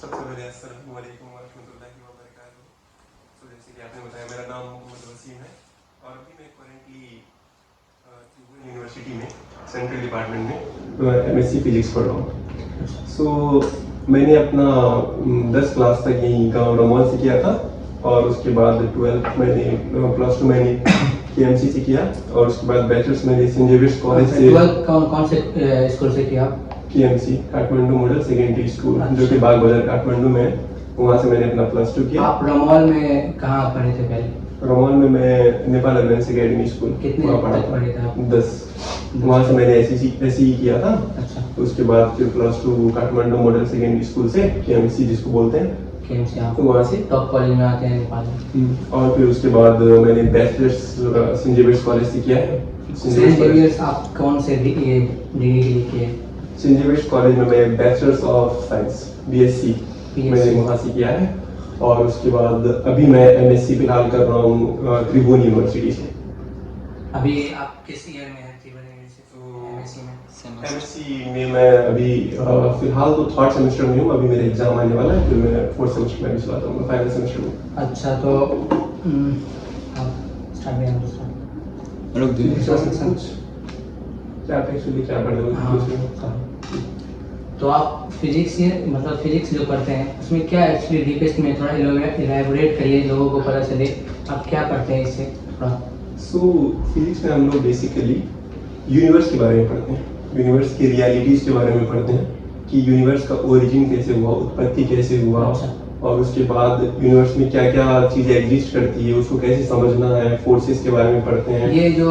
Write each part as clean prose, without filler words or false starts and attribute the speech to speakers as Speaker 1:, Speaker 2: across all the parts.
Speaker 1: सबसे पहले अस्सलामु अलैकुम वरहमतुल्लाहि वबरकातुहू। तो जैसे कि आपने बताया, मेरा नाम मोहम्मद वसीम है और अभी मैं करेंटली त्रिभुवन यूनिवर्सिटी में सेंट्रल डिपार्टमेंट में एमएससी फिजिक्स पढ़ रहा हूँ। मैंने अपना 10 क्लास तक यहीं गाँव रमौल से किया था और उसके बाद 12th मैंने +2 मैंने केएमसी से किया और उसके बाद बैचलर्स मैंने सेंट जेवियर्स कॉलेज से।
Speaker 2: 12th कौन से स्कूल से किया?
Speaker 1: KMC Kathmandu model secondary school, जो कि बाग बाजार काठमांडू में है। वहाँ से मैंने अपना +2 किया।
Speaker 2: आप रमौल में कहाँ पढ़े थे पहले?
Speaker 1: रमौल में मैं नेपाल एडवांस एकेडमी स्कूल
Speaker 2: कितने तक पढ़े थे आप?
Speaker 1: 10। वहाँ से मैंने एसई किया था।
Speaker 2: अच्छा।
Speaker 1: उसके बाद फिर +2 काठमांडू मॉडल सेकेंडरी स्कूल से केएमसी जिसको बोलते हैं,
Speaker 2: केएमसी आप
Speaker 1: तो वहाँ से
Speaker 2: टॉप कॉलेज में आते हैं नेपाल में।
Speaker 1: और फिर उसके बाद मैंने बैचलर्स सेंट जेवियर्स कॉलेज से किया है।
Speaker 2: सेंट जेवियर्स आप कौन से डिग्री के लिए किए?
Speaker 1: सेंट जेवियर्स कॉलेज में मैं बैचलर्स ऑफ साइंस बीएससी मैंने वहाँ से किया है और उसके बाद अभी मैं एमएससी फिलहाल कर रहा हूँ त्रिभुवन यूनिवर्सिटी से।
Speaker 2: अभी आप किस ईयर में हैं त्रिभुवन यूनिवर्सिटी एमएससी में?
Speaker 1: एमएससी में मैं अभी फिलहाल तो 3rd सेमेस्टर में हूँ। अभी मेरा एग्जाम आने वाला है, फिर मैं 4th सेमेस्टर में भी चलाता हूँ, फाइनल सेमेस्टर में।
Speaker 2: अच्छा, तो आप स्टार्ट में
Speaker 1: रुक दीजिए। क्या एक्चुअली क्या पढ़ रहे हो?
Speaker 2: तो आप फिजिक्स मतलब फिजिक्स जो पढ़ते हैं उसमें क्या एक्चुअली डीपेस्ट में थोड़ा इलैबोरेट करिए, लोगों को पता चले आप क्या पढ़ते हैं इससे थोड़ा।
Speaker 1: फिजिक्स में हम लोग बेसिकली यूनिवर्स के बारे में पढ़ते हैं, यूनिवर्स की रियलिटीज के बारे में पढ़ते हैं कि यूनिवर्स का ओरिजिन कैसे हुआ, उत्पत्ति कैसे हुआ। अच्छा। और उसके बाद यूनिवर्स में क्या क्या चीज़ें एग्जिस्ट करती है, उसको कैसे समझना है, फोर्सेस के बारे में पढ़ते हैं।
Speaker 2: ये जो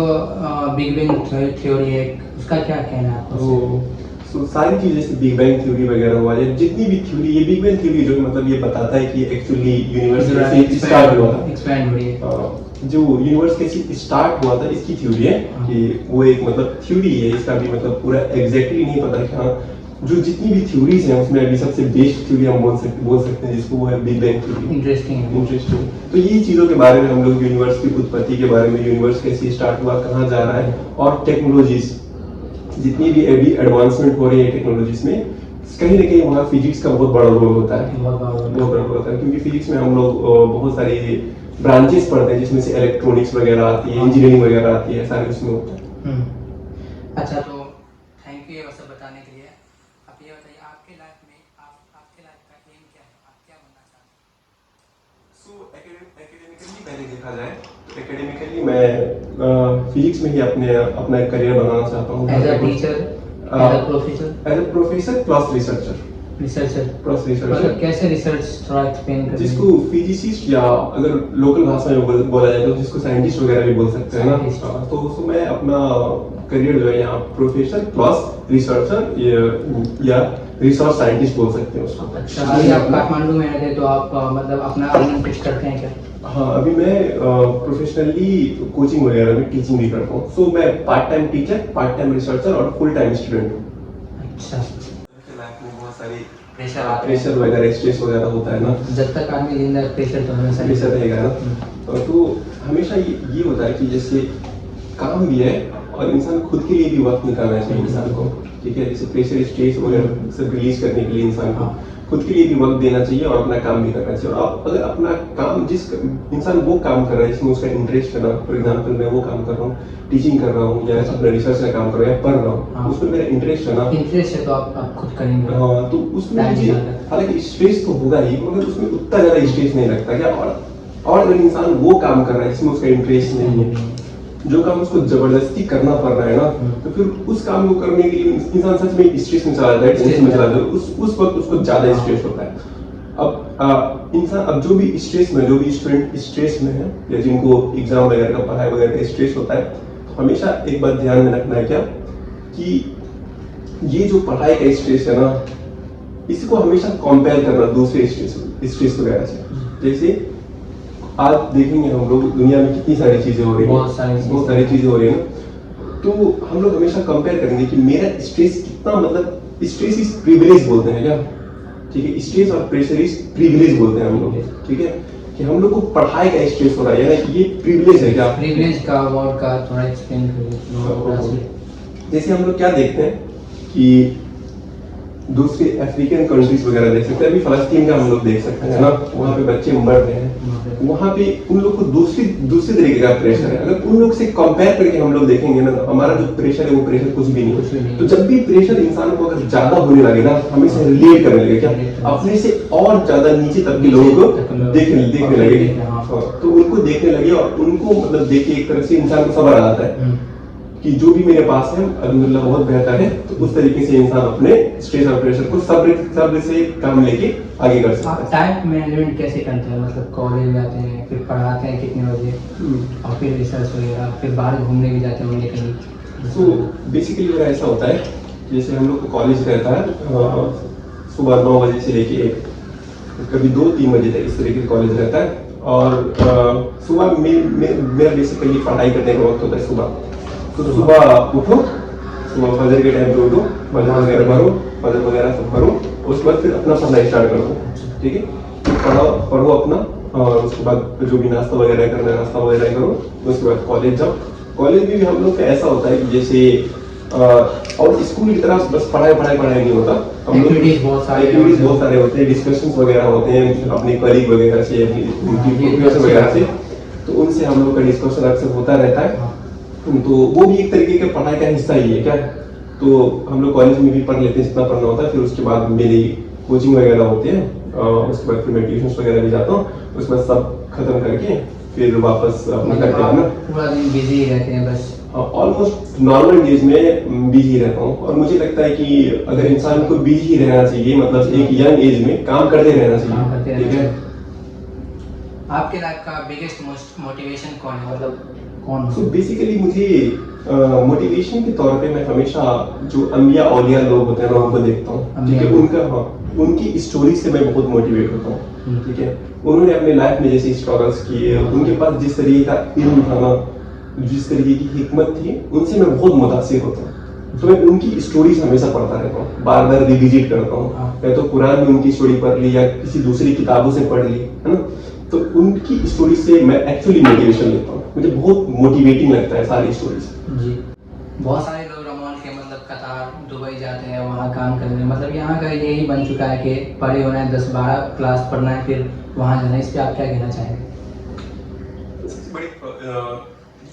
Speaker 2: बिग बैंग थ्योरी है उसका क्या कहना है आपको?
Speaker 1: तो सारी चीजें जैसे बिग बैंग थ्योरी वगैरह हुआ या जितनी भी थ्योरी, ये बिग बैंग थ्योरी जो मतलब ये बताता है कि एक्चुअली यूनिवर्स कैसे स्टार्ट हुआ था,
Speaker 2: एक्सपैंड हुई है।
Speaker 1: जो यूनिवर्स कैसे स्टार्ट हुआ था इसकी थ्योरी है कि वो एक मतलब थ्योरी है। इसका भी मतलब पूरा एग्जैक्टली नहीं पता कि हाँ, जो जितनी भी थ्योरीज हैं उसमें अभी सबसे बेस्ट थ्योरी हम बोल सकते हैं जिसको, वो है बिग बैंग थ्योरी। इंटरेस्टिंग। तो ये चीज़ों के बारे में हम लोग यूनिवर्स की उत्पत्ति के बारे में, यूनिवर्स कैसे स्टार्ट हुआ, कहाँ जा रहा है, और टेक्नोलॉजीज जितनी भी अभी एडवांसमेंट हो रही है टेक्नोलॉजीज में, कहीं ना कहीं वहाँ फिजिक्स का बहुत बड़ा रोल होता है। बहुत बड़ा रोल होता है क्योंकि फिजिक्स में हम लोग बहुत सारी ब्रांचेस पढ़ते हैं जिसमें से इलेक्ट्रॉनिक्स वगैरह आती है, इंजीनियरिंग वगैरह आती है, सारे उसमें होता है।
Speaker 2: अच्छा, तो थैंक यू ये सब बताने के लिए। आप ये बताइए आपके लाइफ में आपके लाइफ का एम क्या है, आप क्या बनना चाहते हैं?
Speaker 1: एकेडमिकली पहले देखा जाए तो एकेडमिकली मैं फिजिक्स में ही अपना करियर बनाना चाहता हूँ।
Speaker 2: As a teacher,
Speaker 1: as a professor plus researcher.
Speaker 2: मतलब कैसे रिसर्च, थोड़ा एक्सप्लेन करिए।
Speaker 1: जिसको फिजिसिस्ट या अगर लोकल भाषा में बोला जाए तो जिसको साइंटिस्ट वगैरह भी बोल सकते हैं ना। तो उसको मैं अपना करियर जो है यहाँ प्रोफेसर प्लस रिसर्चर या रिसर्च साइंटिस्ट बोल सकते हैं उसको।
Speaker 2: अच्छा, अभी आप काठमांडू में रहते तो आप मतलब अपना अर्निंग कुछ करते हैं क्या?
Speaker 1: हाँ, अभी मैं प्रोफेशनली कोचिंग वगैरह में टीचिंग भी करता हूँ। सो मैं part time teacher, part time researcher और फुल टाइम स्टूडेंट हूँ।
Speaker 2: अच्छा।
Speaker 1: लाइफ में बहुत सारी
Speaker 2: प्रेशर
Speaker 1: वगैरह, स्ट्रेस वगैरह होता है ना।
Speaker 2: जब तक आदमी जिंदा है प्रेशर तो हमेशा
Speaker 1: रहेगा ना। तो हमेशा ये होता है कि जैसे काम भी है और इंसान खुद के लिए भी वक्त निकालना चाहिए इंसान को, ठीक है। जैसे प्रेशर, स्ट्रेस वगैरह सब रिलीज करने के लिए इंसान को खुद के लिए भी वक्त देना चाहिए और अपना काम भी करना चाहिए। और आप अगर अपना काम, जिस इंसान वो काम कर रहा है जिसमें उसका इंटरेस्ट है ना, फॉर एग्जांपल मैं वो काम कर रहा हूँ, टीचिंग कर रहा हूँ या अपना रिसर्च का काम कर रहा हूँ या पढ़ रहा हूँ, उसमें मेरा इंटरेस्ट है ना,
Speaker 2: इंटरेस्ट है तो आप खुद करेंगे।
Speaker 1: हाँ, तो उसमें मुझे हालांकि स्ट्रेस तो होगा ही, मगर उसमें उतना ज़्यादा स्ट्रेस नहीं लगता क्या। और अगर इंसान वो काम कर रहा है जिसमें उसका इंटरेस्ट नहीं है, जो काम उसको जबरदस्ती करना पड़ रहा है ना, तो फिर उस काम को करने के लिए इंसान सच में स्ट्रेस में चला जाता है, टेंशन में चला जाता है। उस वक्त उसको ज्यादा स्ट्रेस होता है। अब इंसान, अब जो भी स्ट्रेस में, जो भी स्टूडेंट स्ट्रेस में है या जिनको एग्जाम वगैरह का, पढ़ाई वगैरह का स्ट्रेस होता है, तो हमेशा एक बात ध्यान में रखना है क्या, कि ये जो पढ़ाई का स्ट्रेस है ना, इसको हमेशा कंपेयर करना दूसरे स्ट्रेस वगैरह से। जैसे आज देखेंगे हम लोग दुनिया में कितनी सारी चीजें हो रही हैं, बहुत सारी चीजें हो रही है ना, तो हम लोग हमेशा कंपेयर करेंगे कि मेरा स्ट्रेस कितना, मतलब स्ट्रेस इज प्रिविलेज बोलते हैं क्या, ठीक है। स्ट्रेस और प्रेशर इज प्रिविलेज बोलते हैं हम लोग, ठीक है, कि हम लोग को पढ़ाई का स्ट्रेस हो रहा है ना, ये प्रिविलेज है क्या।
Speaker 2: प्रिविलेज का वर्ड का थोड़ा एक्सप्लेन करिए।
Speaker 1: जैसे हम लोग क्या देखते हैं कि दूसरे अफ्रीकन कंट्रीज वगैरह देख सकते हैं, अभी फलस्तीन का हम लोग देख सकते हैं ना, वहाँ पे बच्चे मर रहे हैं, वहाँ पे उन लोग को दूसरी दूसरी तरीके का प्रेशर है। अगर उन लोग से कंपेयर करके हम लोग देखेंगे ना, हमारा जो प्रेशर है वो प्रेशर कुछ भी नहीं। तो जब भी प्रेशर इंसान को अगर ज्यादा होने लगे ना, हमें से रिलेट करने लगे, क्या अपने से और ज्यादा नीचे तक के लोगों को देखने लगे, तो उनको देखने लगे और उनको मतलब देख के एक तरह से इंसान को सब्र आ जाता है कि जो भी मेरे पास है अल्हम्दुलिल्लाह बहुत बेहतर है। तो उस तरीके से इंसान अपने स्ट्रेस और प्रेशर को सब्र से काम लेके आगे कर सकता है।
Speaker 2: आप टाइम मैनेजमेंट कैसे करते हैं? मतलब कॉलेज जाते हैं, फिर पढ़ाते हैं कितने बजे, और फिर रिसर्च वगैरह, फिर बाहर घूमने भी जाते होंगे कहीं?
Speaker 1: तो बेसिकली मेरा ऐसा होता है, जैसे हम लोग को कॉलेज रहता है सुबह 9 बजे से लेके कभी 2-3 बजे तक, इस तरीके से कॉलेज रहता है। और सुबह मेरा बेसिकली पढ़ाई करने का वक्त होता है सुबह। तो सुबह उठो, सुबह फजर के टाइम पे उठो, फजर वगैरह भरो, फजर वगैरह सब भरो, उसके बाद फिर अपना पढ़ना स्टार्ट कर दो, ठीक है। पढ़ो अपना, और उसके बाद जो भी नाश्ता वगैरह करना है नाश्ता वगैरह करो, उसके बाद कॉलेज जाओ। कॉलेज में भी हम लोग का ऐसा होता है कि जैसे और स्कूल की तरह बस पढ़ाई नहीं होता, हम लोग एक्टिविटीज बहुत सारे होते हैं, डिस्कशंस वगैरह होते हैं अपने कलीग वगैरह से, प्रोफेसर वगैरह से, तो उनसे हम लोग का डिस्कशन अक्सर होता रहता है। तो वो भी एक तरीके का पढ़ाई का हिस्सा ही है क्या। तो हम लोग कॉलेज में भी पढ़ लेते हैं जितना पढ़ना होता है, फिर उसके बाद मेरी कोचिंग वगैरह होती है, उसके बाद फिर मैं ट्यूशन वगैरह भी जाता हूँ, उसके बाद सब खत्म करके फिर वापस अपने घर पे आना।
Speaker 2: पूरा दिन बिजी रहते हैं बस?
Speaker 1: ऑलमोस्ट नॉर्मल डेज में बिजी रहता हूँ, और मुझे लगता है कि अगर इंसान को बिजी रहना चाहिए, मतलब एक यंग एज में काम करते रहना चाहिए, ठीक है।
Speaker 2: आपके लाइफ का बिगेस्ट मोटिवेशन कौन है, मतलब कौन?
Speaker 1: तो बेसिकली मुझे मोटिवेशन के तौर पे मैं हमेशा जो अंबिया औलिया लोग होते हैं ना उनको देखता हूँ, ठीक है। उनकी स्टोरी से मैं बहुत मोटिवेट होता हूँ, ठीक है। उन्होंने अपने लाइफ में जैसे स्ट्रगल्स किए, उनके पास जिस तरीके का इल्म था ना, जिस तरीके की हिकमत थी, उनसे मैं बहुत मुतासिर होता हूँ। तो मैं उनकी स्टोरीज हमेशा पढ़ता रहता हूँ, बार बार रिविजिट करता हूँ, या तो कुरान में उनकी स्टोरी पढ़ ली या किसी दूसरी किताबों से पढ़ ली, है ना। तो उनकी स्टोरी से मैं एक्चुअली मोटिवेशन लेता हूँ, मुझे बहुत मोटिवेटिंग लगता है सारी स्टोरीज जी।
Speaker 2: बहुत सारे लोग रमोन के मतलब कतार दुबई जाते हैं वहाँ काम करने, मतलब यहाँ का यही बन चुका है कि पढ़े होना है, 10-12 क्लास पढ़ना है, फिर वहाँ जाना है। इस पर आप क्या कहना चाहेंगे?
Speaker 1: सबसे बड़ी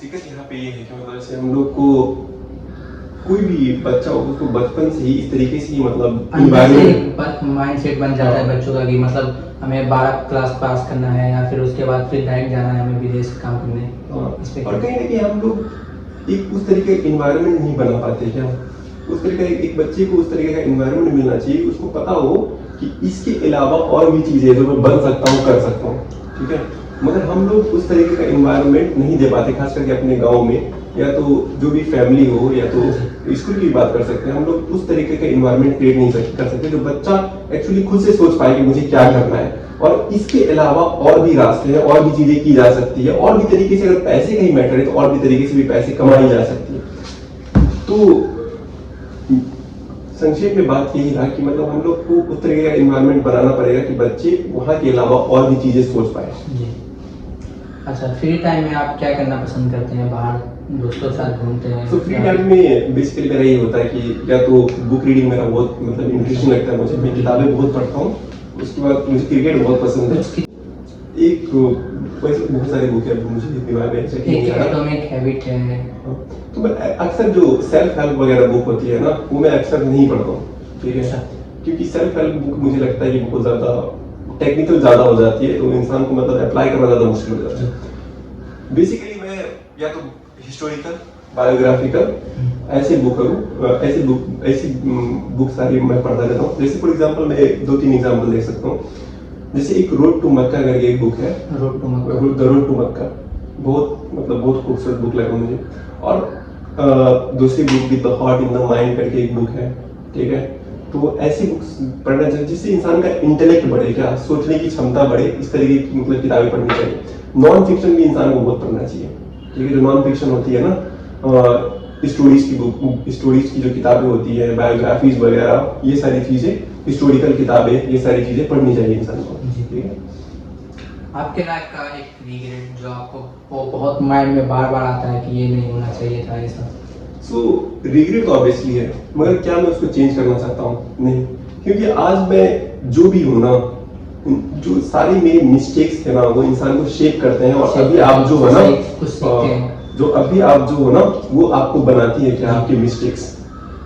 Speaker 1: दिक्कत यहाँ पे ये है कि मतलब जैसे हम लोग को कोई भी बच्चा हो उसको बचपन से ही इस तरीके से ही मतलब
Speaker 2: माइंड सेट बन जाता है बच्चों का कि मतलब हमें 12 क्लास पास करना है, या फिर उसके बाद फिर डायरेक्ट जाना है हमें विदेश काम करने।
Speaker 1: और कहीं ना कहीं हम लोग एक उस तरीके का इन्वायरमेंट नहीं बना पाते क्या। उस तरीके एक बच्चे को उस तरीके का इन्वायरमेंट मिलना चाहिए, उसको पता हो कि इसके अलावा और भी चीजें जो मैं बन सकता हूँ, कर सकता हूँ, ठीक है। मगर हम लोग उस तरीके का इन्वायरमेंट नहीं दे पाते, खास करके अपने गाँव में, या तो जो भी फैमिली हो, या तो स्कूल की बात कर सकते हैं, हम लोग उस तरीके का इन्वायरमेंट क्रिएट नहीं कर सकते जो बच्चा एक्चुअली खुद से सोच पाए कि मुझे क्या करना है, और इसके अलावा और भी रास्ते हैं, और भी चीजें की जा सकती है, और भी तरीके से अगर पैसे का ही मैटर है तो और भी तरीके से भी पैसे कमाई जा सकती है। तो संक्षेप में बात यही रहा कि मतलब हम लोग को उस तरीके का इन्वायरमेंट बनाना पड़ेगा कि बच्चे वहाँ के अलावा और भी चीजें सोच पाए।
Speaker 2: अच्छा, फ्री टाइम में आप क्या करना पसंद करते हैं? बाहर दोस्तों के साथ घूमते हैं?
Speaker 1: तो फ्री टाइम में बेसिकली मेरा ये होता है कि या तो बुक रीडिंग मेरा बहुत मतलब इंटरेस्टिंग लगता है मुझे, मैं किताबें बहुत पढ़ता हूँ। उसके बाद मुझे क्रिकेट बहुत पसंद है। एक वैसे बहुत सारी बुक है, मुझे दिमाग में ऐसे नहीं आ रहा।
Speaker 2: एटॉमिक हैबिट है।
Speaker 1: तो मैं अक्सर जो सेल्फ हेल्प वगैरह बुक होती है ना, वो मैं अक्सर नहीं पढ़ता हूँ, ठीक है। क्योंकि सेल्फ हेल्प बुक मुझे लगता है कि बहुत ज्यादा टेक्निकल ज्यादा हो जाती है, तो इंसान को मतलब अप्लाई करना ज्यादा मुश्किल हो जाता है। बेसिकली मैं या तो हिस्टोरिकल, बायोग्राफिकल ऐसी बुक सारी मैं पढ़ता रहता हूँ। जैसे फॉर एग्जांपल मैं 2-3 एग्जांपल दे सकता हूँ। जैसे एक रोड टू मक्का करके एक बुक है, द रोड टू मक्का, बहुत खूबसूरत बुक लगा मुझे। और दूसरी बुक भी the hot in the mind करके एक बुक है, ठीक है। तो ऐसी बुक्स पढ़ना चाहिए जिससे इंसान का इंटेलेक्ट बढ़े, क्या सोचने की क्षमता बढ़े, इस तरीके की मतलब किताबें पढ़नी चाहिए। नॉन फिक्शन भी इंसान को बहुत पढ़ना चाहिए, ठीक है। जो नॉन फिक्शन होती है ना, स्टोरीज की बुक, स्टोरीज की जो किताबें होती है, बायोग्राफीज वगैरह, ये सारी चीजें, हिस्टोरिकल किताबें, ये सारी चीजें पढ़नी चाहिए इंसान को, ठीक है।
Speaker 2: आपके लाइफ का एक रिग्रेट जो आपको वो बहुत माइंड में बार बार आता है कि ये नहीं होना चाहिए था ऐसा?
Speaker 1: सो रिग्रेट तो ऑब्वियसली है, मगर क्या मैं उसको चेंज करना चाहता हूँ? नहीं, क्योंकि आज मैं जो भी हूँ ना, जो सारी मेरी मिस्टेक्स थे ना, वो इंसान को शेप करते हैं। और अभी आप जो हो ना,
Speaker 2: कुछ सीखते हैं।
Speaker 1: जो अभी आप जो हो ना, वो आपको बनाती है क्या आपकी मिस्टेक्स।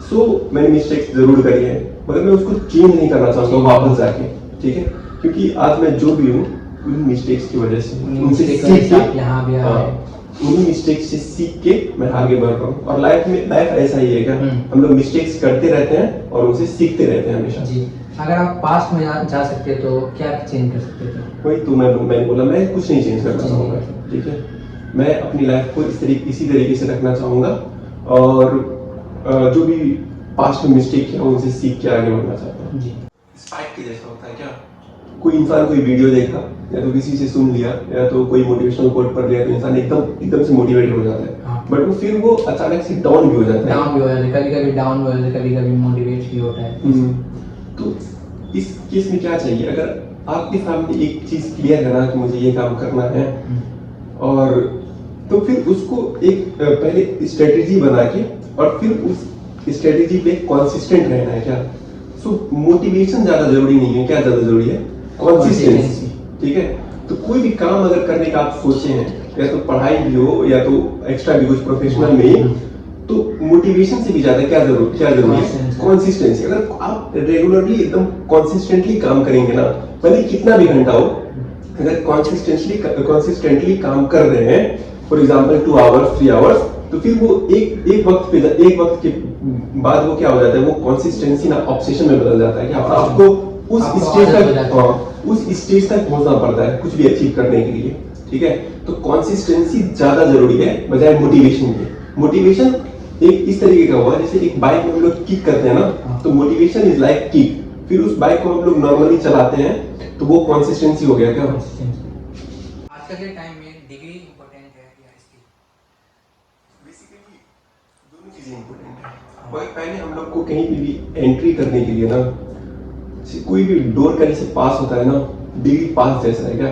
Speaker 1: सो मैंने मिस्टेक्स जरूर करी है, मगर मैं उसको चेंज नहीं करना चाहता हूँ वापस जाके, ठीक है। क्योंकि आज मैं जो भी हूँ उन मिस्टेक्स की वजह से, उनसे सीख के,
Speaker 2: यहाँ भी
Speaker 1: उन्हीं मिस्टेक्स से सीख के मैं आगे बढ़ रहा हूँ। और लाइफ ऐसा ही है क्या, हम लोग मिस्टेक्स करते रहते हैं और उनसे सीखते रहते हैं हमेशा।
Speaker 2: जी, अगर आप पास्ट में जा सकते तो क्या चेंज कर सकते थे?
Speaker 1: वही तो मैंने बोला, मैं कुछ नहीं चेंज करना चाहूँगा, ठीक है। मैं अपनी लाइफ को इसी तरीके से रखना चाहूँगा, और जो भी पास्ट में मिस्टेक है उनसे सीख के आगे बढ़ना चाहता हूँ। स्पाइक के जैसा होता है क्या, कोई इंसान कोई वीडियो देखा या तो किसी से सुन लिया या तो कोई मोटिवेशनल कोट पढ़ लिया, तो इंसान एकदम से मोटिवेटेड हो जाता है। बट वो फिर वो अचानक से डाउन भी हो जाता है।
Speaker 2: कभी-कभी डाउन हो जाता है, कभी-कभी मोटिवेट भी होता है।
Speaker 1: तो इस केस में क्या चाहिए, अगर आपके सामने एक चीज क्लियर है ना कि मुझे ये काम करना है, और तो फिर उसको एक पहले स्ट्रेटेजी बना के और फिर उस स्ट्रेटेजी पे कंसिस्टेंट रहना है क्या। सो मोटिवेशन ज्यादा जरूरी नहीं है, क्या ज्यादा जरूरी है, कंसिस्टेंसी, ठीक है। तो कोई भी काम अगर करने का आप सोचे हैं, या तो पढ़ाई भी हो या तो एक्स्ट्रा भी कुछ प्रोफेशनल में ही, तो मोटिवेशन से भी ज्यादा क्या जरूरी है, कंसिस्टेंसी। अगर आप रेगुलरली एकदम कंसिस्टेंटली काम करेंगे ना, भले कितना भी घंटा हो, अगर कंसिस्टेंटली काम कर रहे हैं, फॉर एग्जांपल 2 आवर्स 3 आवर्स, तो फिर वो एक वक्त के बाद वो क्या हो जाता है, वो कंसिस्टेंसी ना ऑब्सेशन में बदल जाता है कि आपको उस स्टेज तक पहुंचना पड़ता है कुछ भी अचीव करने के लिए, ठीक है। तो कंसिस्टेंसी ज्यादा जरूरी है बजाय मोटिवेशन के। मोटिवेशन एक इस तरीके का हुआ, जैसे एक बाइक में हम लोग किक करते हैं ना, तो मोटिवेशन इज लाइक किक, फिर उस बाइक को हम लोग नॉर्मली चलाते हैं, तो वो कंसिस्टेंसी हो गया क्या।
Speaker 2: आजकल के टाइम में डिग्री इंपॉर्टेंट है या स्किल?
Speaker 1: बेसिकली दोनों चीजें इंपॉर्टेंट है। पहले हम लोग को कहीं भी एंट्री करने के लिए ना, कोई भी डोर कहीं से पास होता है ना, डिग्री पास जैसा है क्या।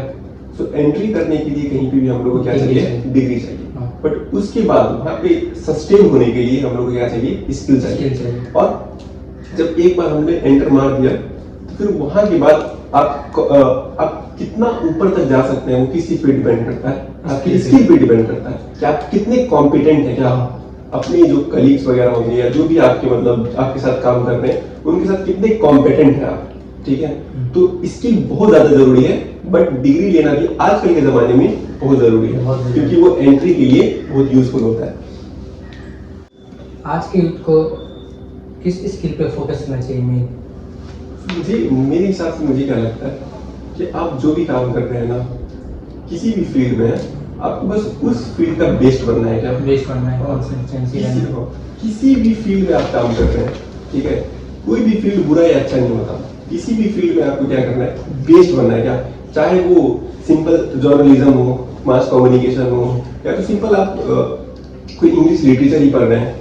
Speaker 1: सो एंट्री करने के लिए कहीं पे भी हम लोग को क्या चाहिए, डिग्री चाहिए। बट उसके बाद वहाँ पे सस्टेन होने के लिए हम लोग को क्या चाहिए, स्किल चाहिए। और जब एक बार हमने एंटर मार दिया, तो फिर वहां के बाद आप कितना ऊपर तक जा सकते हैं वो किसी पे डिपेंड करता है, आपकी स्किल पे डिपेंड करता है कि आप कितने कॉम्पिटेंट है, क्या अपने जो कलीग्स वगैरह होंगे या जो भी आपके मतलब आपके साथ काम कर रहे हैं उनके साथ कितने कॉम्पिटेंट है आप, ठीक है। तो स्किल बहुत ज्यादा जरूरी है, बट डिग्री लेना भी आजकल के जमाने में बहुत जरूरी है, क्योंकि वो एंट्री के लिए बहुत यूजफुल होता है।
Speaker 2: आज के यूथ को किस स्किल पे फोकस करना चाहिए?
Speaker 1: मेरे हिसाब से मुझे क्या लगता है कि आप जो भी काम कर रहे हैं ना, किसी भी फील्ड में आपको बस उस फील्ड का बेस्ट बनना है, क्या
Speaker 2: बेस्ट बनना है, कंसिस्टेंसी रहना है।
Speaker 1: किसी भी फील्ड में आप काम कर रहे हैं, ठीक है, कोई भी फील्ड बुरा या अच्छा नहीं होता। किसी भी फील्ड में आपको क्या करना है, बेस्ट बनना है, क्या चाहे वो सिंपल जर्नलिज्म हो, मास कम्युनिकेशन हो, या तो सिंपल आप कोई इंग्लिश लिटरेचर ही पढ़ रहे हैं,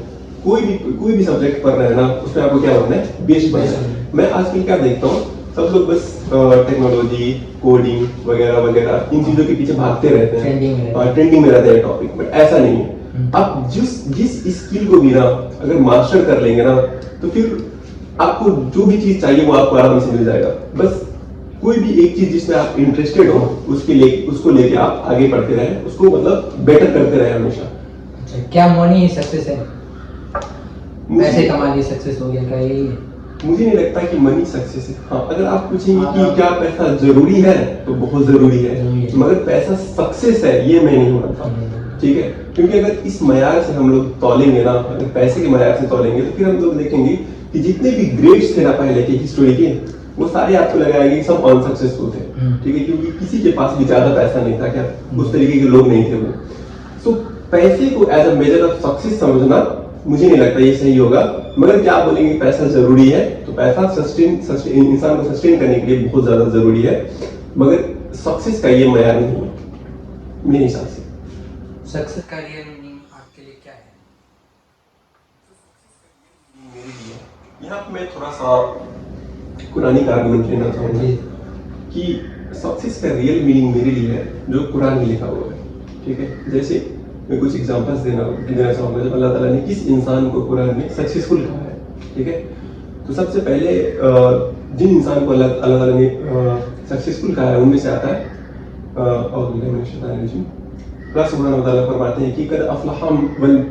Speaker 1: कोई भी सब्जेक्ट पढ़ रहे हैं ना, उसमें आपको क्या बनना है, बेस्ट बनना है। मैं आजकल क्या देखता हूँ, सब लोग बस टेक्नोलॉजी, कोडिंग वगैरह वगैरह इन चीजों के पीछे भागते रहते हैं, ट्रेंडिंग में रहते हैं टॉपिक। बट ऐसा नहीं है। आप जिस स्किल को भी ना अगर मास्टर कर लेंगे ना, तो फिर आपको जो भी चीज चाहिए वो आपको आराम से मिल जाएगा। बस कोई भी एक चीज जिसमें आप इंटरेस्टेड हो उसको लेके आप आगे बढ़ते रहे, उसको मतलब बेटर करते रहे हमेशा।
Speaker 2: क्या मनी ही सक्सेस है? पैसे कमा लिए सक्सेस हो गया, क्या यही है?
Speaker 1: मुझे नहीं लगता कि मनी सक्सेस है। हाँ, अगर आप पूछेंगे कि क्या पैसा जरूरी है, तो बहुत जरूरी है, मगर पैसा सक्सेस है ये मैं नहीं मानता, ठीक है। क्योंकि अगर इस मयार से हम लोग तौलेंगे ना, अगर पैसे के मयार से तौलेंगे, तो फिर हम लोग देखेंगे कि जितने भी ग्रेड्स थे ना पहले के हिस्ट्री के, वो सारे आपको लगाएंगे सब अनसक्सेसफुल थे, ठीक है, क्योंकि किसी के पास भी ज्यादा पैसा नहीं था, क्या उस तरीके के लोग नहीं थे वो। सो पैसे को as a measure of success समझना मुझे नहीं लगता ये सही होगा। मगर क्या आप बोलेंगे पैसा जरूरी है, तो पैसा इंसान को सस्टेन करने के लिए बहुत ज्यादा जरूरी है, मगर सक्सेस का ये मयार नहीं है मेरे हिसाब से।
Speaker 2: सक्सेस का रियल मीनिंग आपके लिए क्या है?
Speaker 1: मेरे लिए यहाँ पे मैं थोड़ा सा कुरानी का आर्गुमेंट लेना चाहूंगा कि सक्सेस का रियल मीनिंग मेरे लिए है जो कुरान में लिखा हुआ है, ठीक है। जैसे मैं कुछ एग्जांपल्स देना चाहूंगा जब अल्लाह ताला ने किस इंसान को कुरान में सक्सेसफुल कहा है, ठीक है। तो सबसे पहले जिन इंसान को अल्लाह ताला ने सक्सेसफुल कहा है उनमें से आता है और अल्लाह सुब्हानहू व तआला फरमाते हैं कि कद अफलहा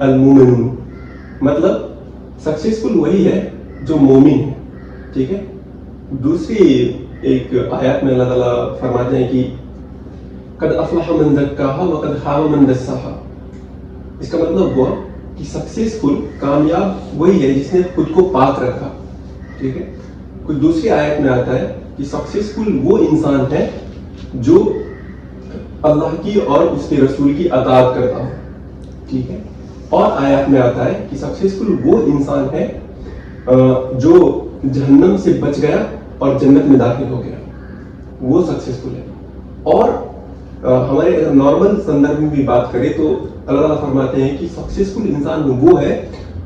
Speaker 1: अल मुमिनून, मतलब सक्सेसफुल वही है जो मोमिन है। ठीक है। दूसरी एक आयत में अल्लाह ताला फरमाते हैं कि कद अफलहा मन ज़क्काहा व कद खाब मन दस्साहा। इसका मतलब हुआ कि सक्सेसफुल कामयाब वही है जिसने खुद को पाक रखा। ठीक है। कुछ दूसरी आयत में आता है कि सक्सेसफुल वो इंसान है जो अल्लाह की और उसके रसूल की अताअत करता हो। ठीक है। और आयत में आता है कि सक्सेसफुल वो इंसान है जो जहन्नम से बच गया और जन्नत में दाखिल हो गया, वो सक्सेसफुल है। और हमारे अगर नॉर्मल संदर्भ में भी बात करें तो अल्लाह ताला फरमाते हैं कि सक्सेसफुल इंसान वो है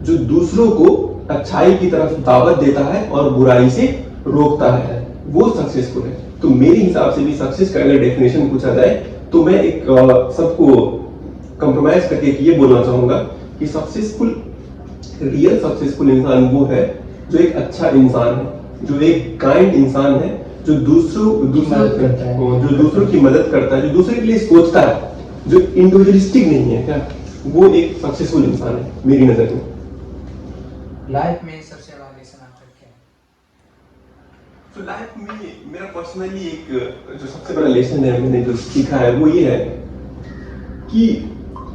Speaker 1: जो दूसरों को अच्छाई की तरफ दावत देता है और बुराई से रोकता है, वो सक्सेसफुल है। तो मेरे हिसाब से भी सक्सेस का अगर डेफिनेशन पूछा जाए तो मैं एक सबको कंप्रोमाइज करके ये बोलना चाहूंगा कि सक्सेसफुल, रियल सक्सेसफुल इंसान वो है जो एक अच्छा इंसान है, जो एक काइंड इंसान है, जो दूसरों की मदद करता है, जो दूसरे के लिए सोचता है, जो इंडिविजुअलिस्टिक नहीं है। क्या वो एक सक्सेसफुल इंसान है मेरी नजर में।
Speaker 2: लाइफ में सबसे बड़ा लेसन आपका क्या है?
Speaker 1: तो लाइफ में मेरा पर्सनली एक जो सबसे बड़ा लेसन है मैंने जो सीखा है वो ये है कि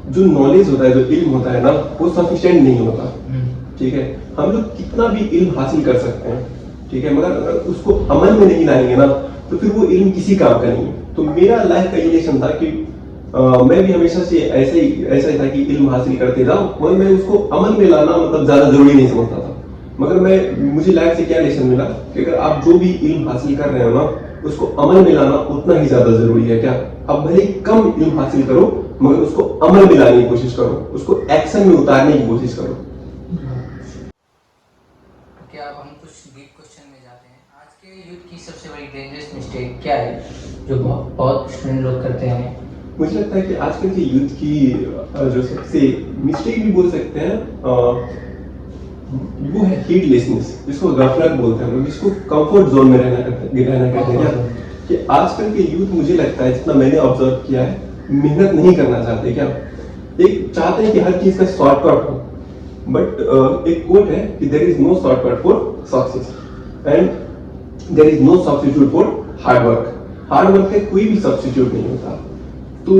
Speaker 1: जो नॉलेज होता है, जो इल्म होता है ना, वो सफिशिएंट नहीं होता। ठीक है। हम लोग कितना भी इल्म हासिल कर सकते हैं, ठीक है, मगर अगर उसको अमल में नहीं लाएंगे ना तो फिर वो इल्म किसी काम का नहीं है। तो मेरा लाइफ का ये लेसन था कि मैं भी हमेशा से ऐसा ही था कि इल्म हासिल करते जाऊं, मगर मैं उसको अमल में लाना मतलब ज्यादा जरूरी नहीं समझता था। मगर मुझे लाइफ से क्या लेसन मिला कि अगर आप जो भी इल्म हासिल कर रहे हो ना, उसको अमल में लाना उतना ही ज्यादा जरूरी है। क्या आप भले ही कम इल्म हासिल करो मगर उसको अमल में लाने की कोशिश करो, उसको एक्शन में उतारने की कोशिश करो।
Speaker 2: क्या अब हम कुछ डीप क्वेश्चन में जाते हैं। आज के यूथ की सबसे बड़ी डेंजरस मिस्टेक क्या है जो बहुत स्टूडेंट लोग करते हैं?
Speaker 1: मुझे लगता है कि आजकल के यूथ की जो सबसे मिस्टेक भी बोल सकते हैं वो है हीडलेसनेस, जिसको गफलत बोलते हैं, जिसको कंफर्ट जोन में रहना कहते हैं। कि आजकल के यूथ मुझे लगता है जितना मैंने ऑब्जर्व किया है मेहनत नहीं करना चाहते। क्या एक चाहते हैं कि हर चीज का शॉर्टकट हो, बट एक कोट है कि there is no shortcut for success and there is no substitute for hard work. Hard work का कोई भी सब्स्टिट्यूट नहीं होता। तो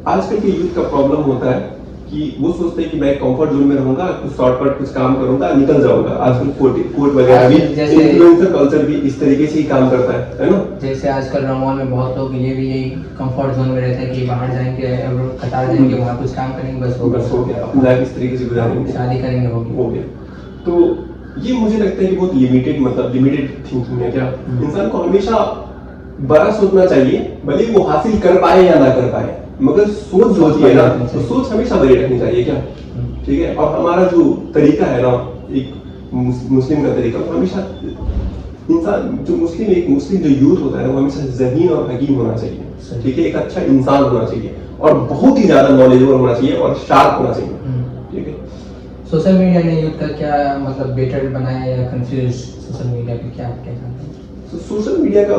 Speaker 1: आजकल के यूथ का प्रॉब्लम होता है कि वो सोचते हैं कि मैं कंफर्ट जोन में रहूंगा, कुछ शॉर्टकट कुछ काम करूंगा, निकल जाऊंगा। आजकल कोट वगैरह भी, इन्फ्लुएंसर कल्चर भी इस तरीके से ही काम करता है ना।
Speaker 2: जैसे आजकल रमोल में बहुत लोग ये भी यही कंफर्ट जोन में रहते हैं कि बाहर जाएंगे, कतार जाएंगे, वहाँ कुछ काम करेंगे, बस हो गया,
Speaker 1: अपनी लाइफ इस तरीके से गुजारेंगे,
Speaker 2: शादी करेंगे, हो गया।
Speaker 1: तो ये मुझे लगता है कि बहुत लिमिटेड थिंकिंग है। क्या इंसान को हमेशा बड़ा सोचना चाहिए, भले वो हासिल कर पाए या ना कर पाए, मगर सोच जो होती है ना, तो सोच हमेशा बड़ी रखनी चाहिए। क्या ठीक है। और हमारा जो तरीका है ना, एक मुस्लिम का तरीका, वो हमेशा इंसान जो मुस्लिम जो यूथ होता है वो हमेशा ज़हीन और हकीम होना चाहिए। ठीक है। एक अच्छा इंसान होना चाहिए और बहुत ही ज्यादा नॉलेजेबल होना चाहिए और शार्प होना चाहिए। ठीक है।
Speaker 2: सोशल मीडिया ने यूथ का क्या मतलब बेटर बनाया या कंफ्यूज सोशल मीडिया पे क्या कहना है?
Speaker 1: सोशल मीडिया का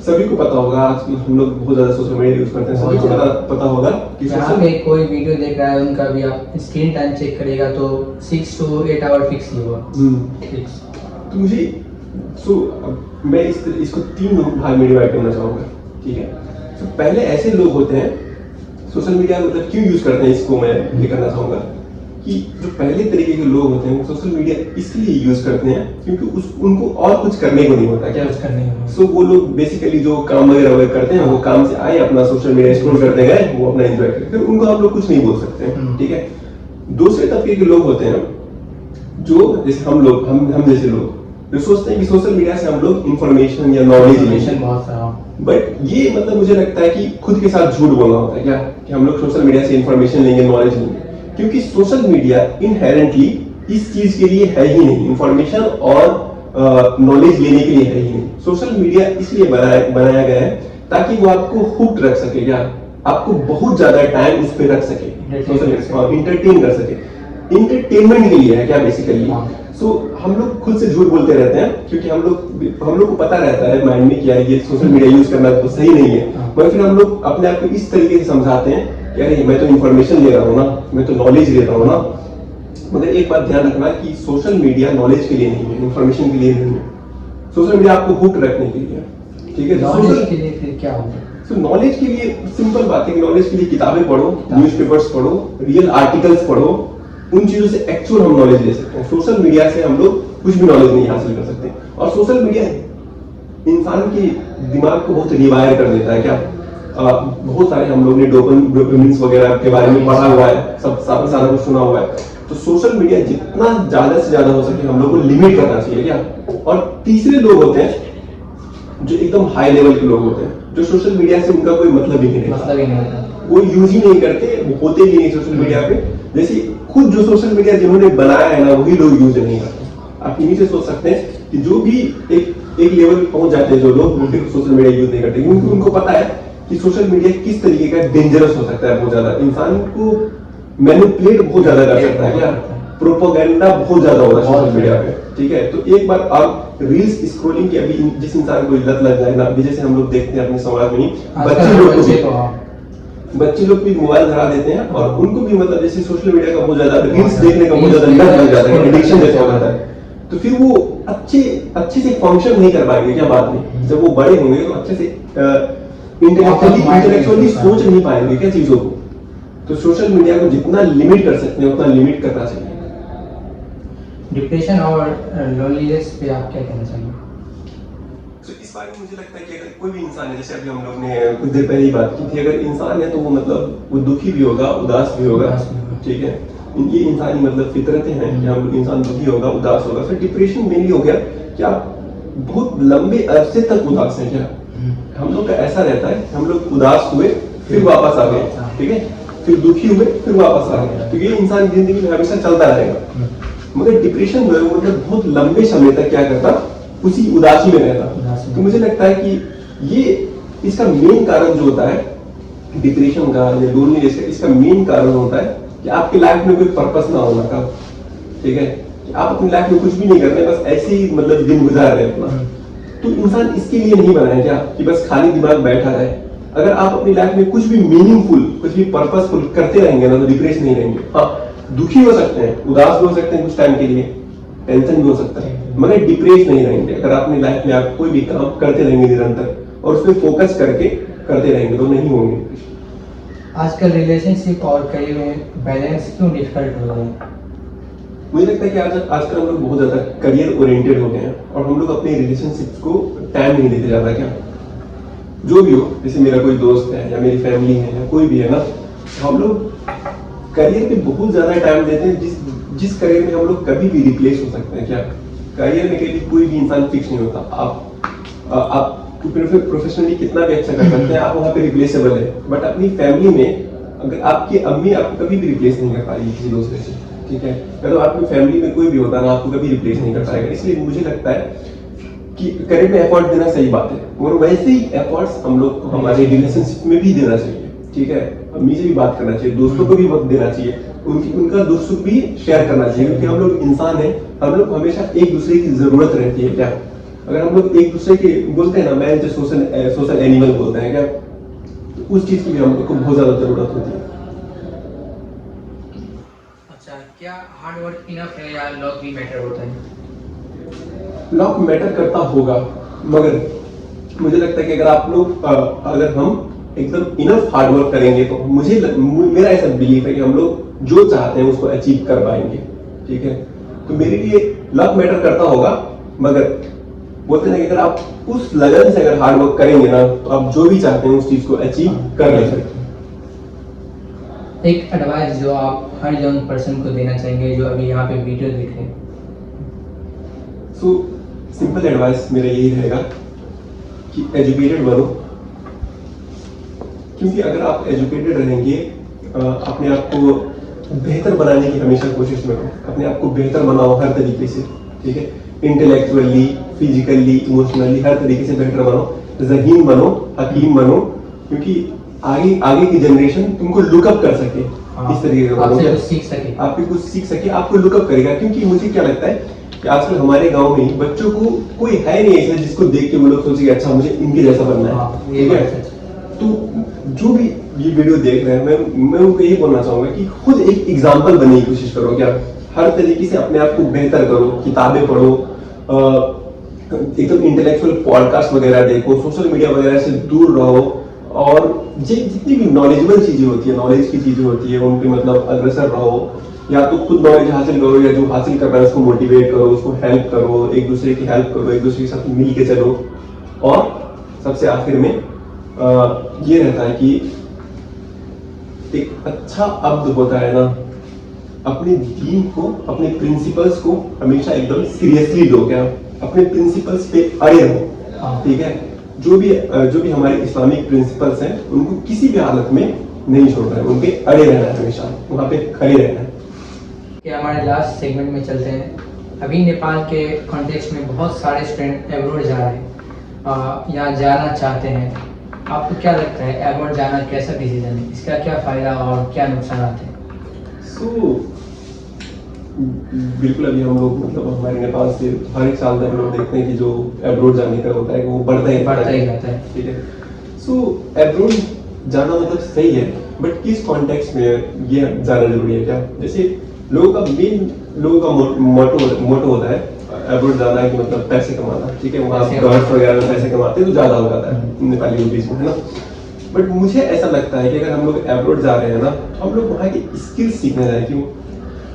Speaker 1: सभी को पता होगा, आज हम लोग बहुत ज्यादा सोशल मीडिया यूज करते हैं, सभी को पता होगा कि
Speaker 2: यहाँ पे कोई वीडियो देख रहा है उनका भी आप स्क्रीन टाइम चेक करेगा तो 6 to 8 आवर फिक्स ही होगा।
Speaker 1: तो मुझे मैं इसको 3 भाग में डिवाइड करना चाहूंगा। ठीक है। तो पहले ऐसे लोग होते हैं सोशल मीडिया मतलब क्यों यूज करते हैं, इसको मैं ये करना चाहूंगा कि जो पहले तरीके के लोग होते हैं वो सोशल मीडिया इसलिए यूज करते हैं क्योंकि उनको और कुछ करने को नहीं होता। क्या कुछ करने को। सो वो लोग बेसिकली जो काम वगैरह करते हैं, वो काम से आए, अपना सोशल मीडिया स्क्रॉल करते गए, वो अपना एंजॉय करते हैं, फिर उनको आप लोग कुछ नहीं बोल सकते। ठीक है। दूसरे तबके के लोग होते हैं जो जैसे हम जैसे लोग जो सोचते हैं कि सोशल मीडिया से हम लोग इंफॉर्मेशन या नॉलेज बट ये मतलब मुझे लगता है कि खुद के साथ झूठ बोलना होता है। क्या कि हम लोग सोशल मीडिया से इंफॉर्मेशन लेंगे, नॉलेज लेंगे, क्योंकि सोशल मीडिया इनहेरेंटली इस चीज के लिए है ही नहीं, इंफॉर्मेशन और नॉलेज लेने के लिए है ही नहीं। सोशल मीडिया इसलिए बनाया गया है ताकि वो आपको हुक्ड रख सके, क्या आपको बहुत ज्यादा टाइम उस पर रख सके, इंटरटेन कर सके। इंटरटेनमेंट के लिए है क्या बेसिकली।
Speaker 2: हाँ।
Speaker 1: सो हम लोग खुद से झूठ बोलते रहते हैं क्योंकि हम लोग को पता रहता है माइंड में कि यार ये सोशल मीडिया यूज करना तो सही नहीं है,
Speaker 2: हाँ।
Speaker 1: मगर फिर हम लोग अपने आप को इस तरीके से समझाते हैं कि अरे मैं तो इन्फॉर्मेशन ले रहा हूँ ना, मैं तो नॉलेज ले रहा हूँ ना। मगर एक बात ध्यान रखना कि सोशल मीडिया नॉलेज के लिए नहीं है, इन्फॉर्मेशन के लिए नहीं है। सोशल मीडिया आपको हुक रखने के लिए है, ठीक है।
Speaker 2: नॉलेज के लिए फिर क्या होगा?
Speaker 1: सो नॉलेज के लिए सिंपल बात है कि नॉलेज के लिए किताबें पढ़ो, न्यूज़पेपर्स पढ़ो, रियल आर्टिकल्स पढ़ो, उन चीजों से एक्चुअल हम नॉलेज ले सकते हैं। सोशल मीडिया से हम लोग कुछ भी नॉलेज नहीं हासिल कर सकते। और सोशल मीडिया इंसान के दिमाग को बहुत रिवायर कर देता है क्या। बहुत सारे हम लोग ने डोपामिन्स वगैरह के बारे में पढ़ा हुआ है, सब सारा कुछ सुना हुआ है। तो सोशल मीडिया जितना ज्यादा से ज्यादा हो सके हम लोग को लिमिट करना चाहिए क्या। और तीसरे लोग होते हैं जो एकदम हाई लेवल के लोग होते हैं, जो सोशल मीडिया से उनका कोई मतलब ही नहीं रहता,
Speaker 2: मतलब ही नहीं होता।
Speaker 1: वो यूज ही नहीं करते, वो होते भी नहीं सोशल मीडिया पे। जैसे खुद जो सोशल मीडिया जिन्होंने बनाया है ना, वही लोग यूज नहीं करते। आप इन्हीं से सोच सकते हैं कि जो भी एक लेवल पे पहुंच जाते हैं जो लोग, वो फिर सोशल मीडिया यूज नहीं करते क्योंकि उनको पता है कि सोशल मीडिया किस तरीके का डेंजरस हो सकता है। बहुत ज्यादा इंसान को मैनिपुलेट बहुत ज्यादा कर सकता है क्या, प्रोपेगेंडा बहुत ज्यादा होता है सोशल मीडिया पे, ठीक है। तो एक बार आप रील्स स्क्रॉलिंग की अभी जिस इंसान को लत लग जाए ना, अभी जैसे हम लोग देखते हैं अपने समाज में बच्चे लोग भी मोबाइल धरा देते हैं और उनको भी मतलब जैसे सोशल मीडिया का बहुत ज्यादा रील्स देखने का बहुत ज्यादा लत लग जाता है, एडिक्शन जैसा हो जाता है। तो फिर वो अच्छे से फंक्शन नहीं कर पाएंगे क्या बाद में, जब वो बड़े होंगे तो अच्छे से इंटेलेक्चुअली सोच नहीं पाएंगे क्या चीजों को। तो सोशल मीडिया को जितना लिमिट कर सकते हैं उतना लिमिट करना चाहिए।
Speaker 2: डिप्रेशन और लोनलीनेस पे आप क्या कहना चाहेंगे?
Speaker 1: तो इस बारे में मुझे लगता है कि अगर कोई भी इंसान है, जैसे अभी हम लोग ने कुछ देर पहले ही बात की थी, अगर इंसान है तो वो मतलब वो दुखी भी होगा, उदास भी होगा, ठीक है। ये इंसानी मतलब फितरतें हैं कि हम इंसान दुखी होगा, उदास होगा। फिर डिप्रेशन मेनली हो गया कि आप बहुत लंबे अरसे तक उदास हैं क्या। हम लोग का ऐसा रहता है, हम लोग उदास हुए फिर वापस आ गए, ठीक है, फिर दुखी हुए फिर वापस आ गए, तो ये इंसान की जिंदगी में हमेशा चलता रहेगा। मगर डिप्रेशन जो है वो मतलब बहुत लंबे समय तक क्या करता, उसी उदासी में रहता। तो मुझे लगता है कि ये इसका मेन कारण जो होता है डिप्रेशन का या लोनलीनेस का, इसका मेन कारण होता है कि आपकी लाइफ में कोई पर्पस ना होना का, ठीक है। आप अपनी लाइफ में कुछ भी नहीं कर रहे, बस ऐसे ही मतलब दिन गुजार रहे अपना। तो इंसान इसके लिए नहीं बना है क्या कि बस खाली दिमाग बैठा रहे। अगर आप अपनी लाइफ में कुछ भी मीनिंगफुल, कुछ भी पर्पसफुल करते रहेंगे ना, तो डिप्रेस नहीं रहेंगे। हाँ, दुखी हो सकते हैं, उदास भी हो सकते हैं कुछ टाइम के लिए, टेंशन भी हो सकता है, मगर डिप्रेस नहीं रहेंगे। अगर आप अपनी लाइफ में आप कोई भी काम करते रहेंगे निरंतर और उस पर फोकस करके करते रहेंगे तो नहीं होंगे।
Speaker 2: आजकल रिलेशनशिप और करियर में बैलेंस क्यों डिफिकल्ट हो रहा है?
Speaker 1: मुझे लगता है कि आजकल हम लोग बहुत ज्यादा करियर ओरिएंटेड हो गए हैं और हम लोग अपने रिलेशनशिप्स को टाइम नहीं देते ज्यादा क्या। जो भी हो, जैसे मेरा कोई दोस्त है या मेरी फैमिली है या कोई भी है ना, हम लोग करियर पे बहुत ज्यादा टाइम देते हैं, जिस करियर में हम लोग कभी भी रिप्लेस हो सकते हैं क्या। करियर में कभी कोई भी इंसान फिक्स नहीं होता। आप प्रोफेशनली कितना भी अच्छा कर सकते हैं, आप वहाँ पे रिप्लेसेबल है। बट अपनी फैमिली में अगर आपकी अम्मी आपको कभी भी रिप्लेस नहीं कर पाएगी किसी दूसरे से, ठीक है। तो आपकी फैमिली में कोई भी होता ना, आपको कभी रिप्लेस नहीं कर पाएगा। इसलिए मुझे लगता है कि करियर में एफर्ट देना सही बात है, और वैसे ही एफर्ट्स हम लोग को हमारे रिलेशनशिप में भी देना चाहिए, ठीक है। अम्मी से भी बात करना चाहिए, दोस्तों को भी वक्त देना चाहिए, उनका दुख सुख भी शेयर करना चाहिए, क्योंकि हम लोग इंसान हैं, हम लोग हमेशा एक दूसरे की जरूरत रहती है क्या। अगर हम लोग एक दूसरे के बोलते हैं ना, मैं जो सोशल एनिमल बोलते हैं क्या, तो उस चीज की भी हम लोग को बहुत ज्यादा जरूरत होती है।
Speaker 2: अच्छा, क्या हार्ड वर्क इनफ है या लक भी मैटर होता है?
Speaker 1: लक मैटर करता होगा, मगर मुझे लगता है कि अगर हम एकदम इनफ हार्ड वर्क करेंगे तो मेरा ऐसा बिलीफ है कि हम लोग जो चाहते हैं उसको अचीव कर पाएंगे, ठीक है। तो मेरे लिए लक मैटर करता होगा, मगर बोलते हैं कि अगर आप उस लगन से अगर हार्ड वर्क करेंगे ना, तो आप जो भी चाहते हैं उस चीज को अचीव कर लेंगे।
Speaker 2: एक एडवाइस जो आप हर यंग पर्सन को देना चाहेंगे जो अभी यहाँ पे वीडियो देख रहे हैं?
Speaker 1: सो सिंपल एडवाइस मेरा यही रहेगा कि एजुकेटेड बनो, क्योंकि अगर आप एजुकेटेड रहेंगे, अपने आप को बेहतर बनाने की हमेशा कोशिश में करो, अपने आप को बेहतर बनाओ हर तरीके से, ठीक है। इंटेलेक्चुअली, फिजिकली, इमोशनली, हर तरीके से बेहतर बनो, ज़हीन बनो, हकीम बनो, क्योंकि आगे आगे की जनरेशन तुमको लुकअप कर सके,
Speaker 2: हाँ,
Speaker 1: इस तरीके का
Speaker 2: आपसे
Speaker 1: बोलो,
Speaker 2: कुछ सीख सके।
Speaker 1: आपकी कुछ सीख सके, आपको लुकअप करेगा। क्योंकि मुझे क्या लगता है कि आजकल हमारे गांव में ही बच्चों को कोई है नहीं ऐसा जिसको देख के वो लोग सोचे कि अच्छा मुझे इनके जैसा बनना है,
Speaker 2: हाँ, ये
Speaker 1: ठीक
Speaker 2: बात
Speaker 1: है।
Speaker 2: सच है।
Speaker 1: तो जो भी ये वीडियो देख रहे हैं, मैं उनको यही बोलना चाहूंगा कि खुद एक एग्जाम्पल बनने की कोशिश करो। क्या हर तरीके से अपने आप को बेहतर करो, किताबें पढ़ो, एकदम इंटेलेक्चुअल पॉडकास्ट वगैरह देखो, सोशल मीडिया वगैरह से दूर रहो, और जितनी भी नॉलेजेबल चीजें होती है, नॉलेज की चीजें होती है, उनके मतलब अग्रसर रहो। या तो खुद नॉलेज हासिल करो, या जो हासिल कर रहा है उसको मोटिवेट करो, उसको हेल्प करो, एक दूसरे की हेल्प करो, एक दूसरे के साथ मिल के चलो। और सबसे आखिर में ये रहता है कि एक अच्छा अब्द होता है ना, अपने दीन को, अपने प्रिंसिपल्स को हमेशा एकदम सीरियसली लो। क्या अपने प्रिंसिपल्स पे अड़े रहो, ठीक है। जो भी हमारे इस्लामिक प्रिंसिपल्स हैं उनको किसी भी हालत में नहीं छोड़ना है, उनपे अड़े रहना है, हमेशा वहां पे खड़े रहना है।
Speaker 2: कि हमारे लास्ट सेगमेंट में चलते हैं। अभी नेपाल के कॉन्टेक्स्ट में बहुत सारे स्टूडेंट एब्रोड जा रहे हैं, यहाँ जाना चाहते हैं। आपको क्या लगता है एब्रोड जाना कैसा डिसीजन है, इसका क्या फ़ायदा और क्या नुकसान हैं?
Speaker 1: बिल्कुल, अभी हम लोग मतलब हमारे नेपाल से हर एक साल में हम लोग देखते हैं कि जो एब्रोड जाने का होता है वो बढ़ता ही
Speaker 2: जाता है,
Speaker 1: ठीक है। एब्रोड जाना मतलब सही है, बट किस कॉन्टेक्स्ट में ये ज़्यादा जरूरी है? क्या जैसे लोगों का मोटो होता है एब्रोड जाना है कि मतलब पैसे कमाना, ठीक है, वहाँ गर्ल्स वगैरह में पैसे कमाते हैं तो ज़्यादा हो जाता है नेपाली के बीच में, है ना। बट मुझे ऐसा लगता है कि अगर हम लोग एब्रोड जा रहे हैं ना, हम लोग वहाँ की स्किल्स सीखने जाए। क्यों?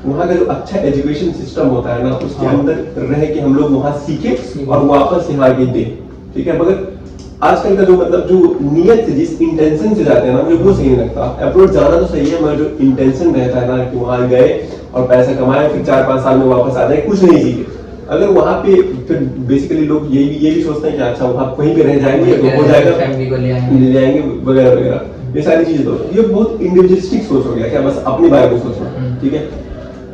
Speaker 1: वहाँ का जो अच्छा एजुकेशन सिस्टम होता है ना, उसके अंदर रह के हम लोग वहाँ सीखे और वापस यहाँ आके दे, ठीक है। मगर आजकल का जो मतलब जो नियत से, जिस इंटेंशन से जाते हैं ना, मुझे वो सही नहीं लगता। अप्रोच जाना तो सही है, मगर जो इंटेंशन रहता है ना कि वहाँ गए और पैसा कमाए, फिर 4-5 साल में वापस आ जाए, कुछ नहीं सीखे। अगर वहाँ पे फिर बेसिकली लोग ये भी सोचते हैं कि अच्छा वहाँ कहीं पे रह जाएंगे तो हो जाएगा,
Speaker 2: फैमिली को ले
Speaker 1: आएंगे वगैरह वगैरह, ये सारी चीजें। तो ये बहुत इंडिविजुअलिस्टिक सोच हो गया, क्या बस अपने बारे में सोचना, ठीक है।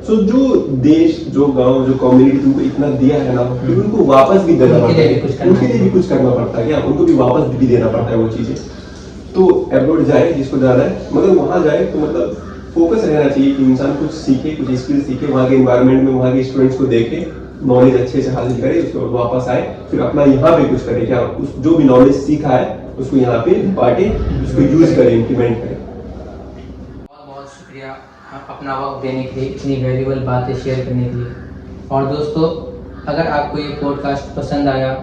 Speaker 1: जो देश, जो गांव, जो कम्युनिटी तुमको इतना दिया है ना, फिर उनको वापस भी देना पड़ता है, उनके लिए भी कुछ करना पड़ता है, क्या उनको भी वापस भी देना पड़ता है वो चीजें। तो एब्रोड जाए जिसको जाना है, मगर वहां जाए तो मतलब फोकस रहना चाहिए कि इंसान कुछ सीखे, कुछ स्किल सीखे, वहाँ के एनवायरनमेंट में वहाँ के स्टूडेंट्स को देखे, नॉलेज अच्छे से हासिल करे, उसके बाद वापस आए, फिर अपना यहाँ पे कुछ करे। क्या जो भी नॉलेज सीखा है उसको यहाँ पे बांटे, उसको यूज करे, इम्प्लीमेंट करे।
Speaker 2: बहुत बहुत शुक्रिया अपना वक्त देने के लिए, इतनी वैल्यूबल बातें शेयर करने के लिए। और दोस्तों, अगर आपको ये पॉडकास्ट पसंद आया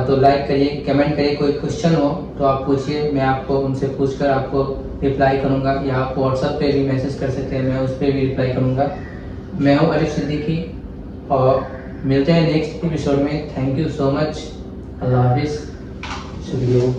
Speaker 2: तो लाइक करिए, कमेंट करिए, कोई क्वेश्चन हो तो आप पूछिए, मैं आपको उनसे पूछकर आपको रिप्लाई करूँगा, या आप व्हाट्सएप पे भी मैसेज कर सकते हैं, मैं उस पर भी रिप्लाई करूँगा। मैं हूँ अरिफ सिद्दीकी और मिलते हैं नेक्स्ट एपिसोड में। Thank you so much. अल्लाह हाफिज़। शुक्रिया।